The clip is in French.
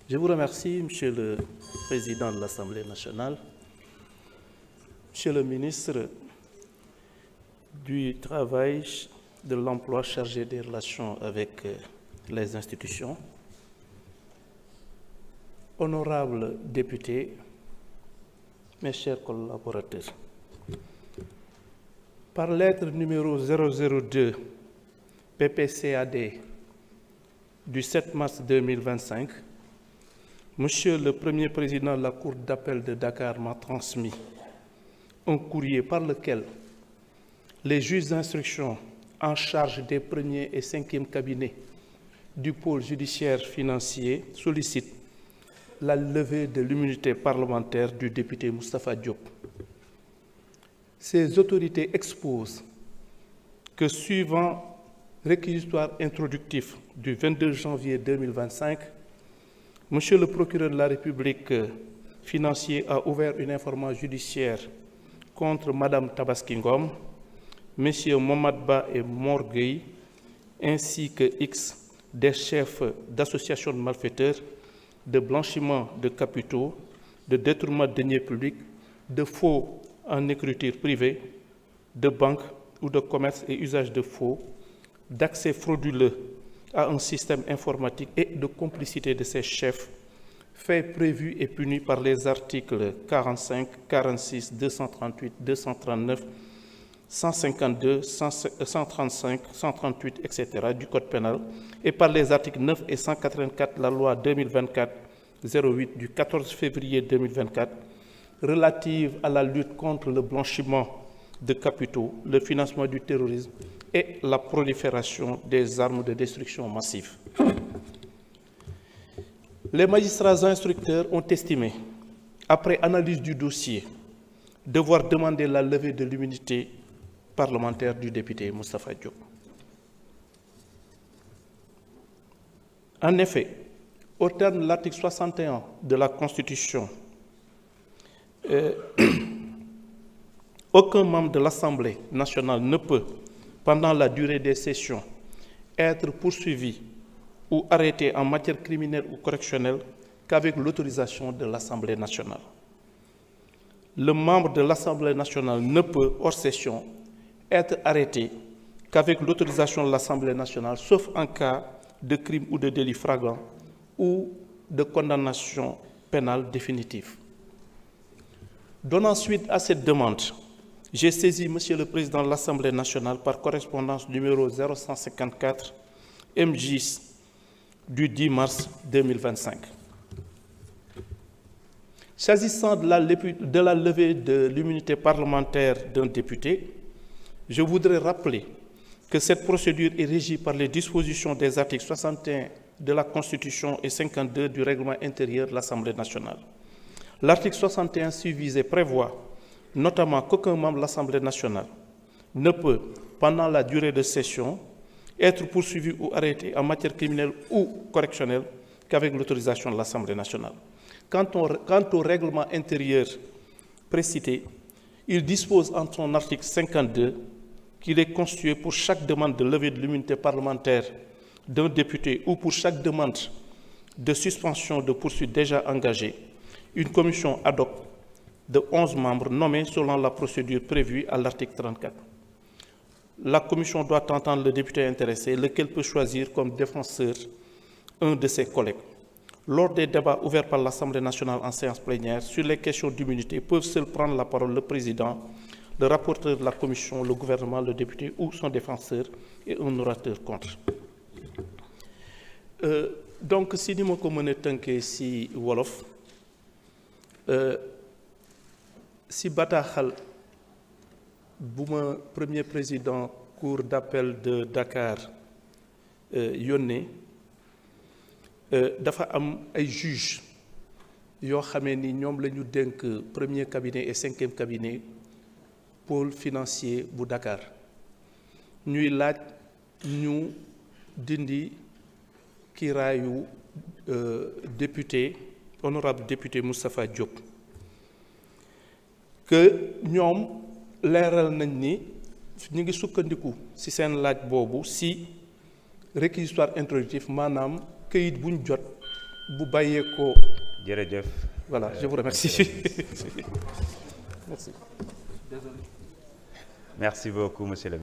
Je vous remercie, Monsieur le Président de l'Assemblée nationale, Monsieur le ministre du Travail, de l'Emploi chargé des relations avec les institutions, honorables députés, mes chers collaborateurs. Par lettre numéro 002 PPCAD du 7 mars 2025, Monsieur le Premier Président de la Cour d'appel de Dakar m'a transmis un courrier par lequel les juges d'instruction en charge des premiers et cinquièmes cabinets du pôle judiciaire financier sollicitent la levée de l'immunité parlementaire du député Moustapha Diop. Ces autorités exposent que suivant réquisitoire introductif du 22 janvier 2025, Monsieur le procureur de la République financier a ouvert une information judiciaire contre Madame Tabaski Ngom, Messieurs Momad Ba et Mor Gueye, ainsi que X des chefs d'associations de malfaiteurs, de blanchiment de capitaux, de détournement de deniers publics, de faux en écriture privée, de banque ou de commerce et usage de faux, d'accès frauduleux à un système informatique et de complicité de ses chefs, faits prévus et punis par les articles 45, 46, 238, 239, 152, 135, 138, etc. du Code pénal et par les articles 9 et 184 de la loi 2024-08 du 14 février 2024 relative à la lutte contre le blanchiment de capitaux, le financement du terrorisme et la prolifération des armes de destruction massive. Les magistrats instructeurs ont estimé, après analyse du dossier, devoir demander la levée de l'immunité parlementaire du député Moustapha Diop. En effet, au terme de l'article 61 de la Constitution, aucun membre de l'Assemblée nationale ne peut, pendant la durée des sessions, être poursuivi ou arrêté en matière criminelle ou correctionnelle qu'avec l'autorisation de l'Assemblée nationale. Le membre de l'Assemblée nationale ne peut, hors session, être arrêté qu'avec l'autorisation de l'Assemblée nationale, sauf en cas de crime ou de délit flagrant ou de condamnation pénale définitive. Donnant suite à cette demande, j'ai saisi Monsieur le Président de l'Assemblée nationale par correspondance numéro 0154 MJ du 10 mars 2025. S'agissant de la levée de l'immunité parlementaire d'un député, je voudrais rappeler que cette procédure est régie par les dispositions des articles 61 de la Constitution et 52 du règlement intérieur de l'Assemblée nationale. L'article 61 suivisé prévoit notamment qu'aucun membre de l'Assemblée nationale ne peut, pendant la durée de session, être poursuivi ou arrêté en matière criminelle ou correctionnelle qu'avec l'autorisation de l'Assemblée nationale. Quant au règlement intérieur précité, il dispose en son article 52 qu'il est constitué pour chaque demande de levée de l'immunité parlementaire d'un député ou pour chaque demande de suspension de poursuite déjà engagée, une commission ad hoc de 11 membres nommés selon la procédure prévue à l'article 34. La commission doit entendre le député intéressé, lequel peut choisir comme défenseur un de ses collègues. Lors des débats ouverts par l'Assemblée nationale en séance plénière sur les questions d'immunité, peuvent seuls prendre la parole le président, le rapporteur de la commission, le gouvernement, le député ou son défenseur et un orateur contre. Donc, si nous avons tënkee si wolof, si bataaxal bu ma premier président cour d'appel de Dakar yónnee dafa am ay juges yoo xamee ni ñoom la ñu dénk premier cabinet et cinquième cabinet pôle financier bu Dakar ñuy laaj ñu dindi kiiraayu député honorable député Moustapha Diop que ñoom leeral nañ ni ñu ngi sukkandiku ci seen laaj boobu ci réquisitoire introductif maanaam këyit buñ jot bu bàyyeekoo. jërëjëf. Voilà, je vous remercie. Merci. Merci beaucoup, monsieur le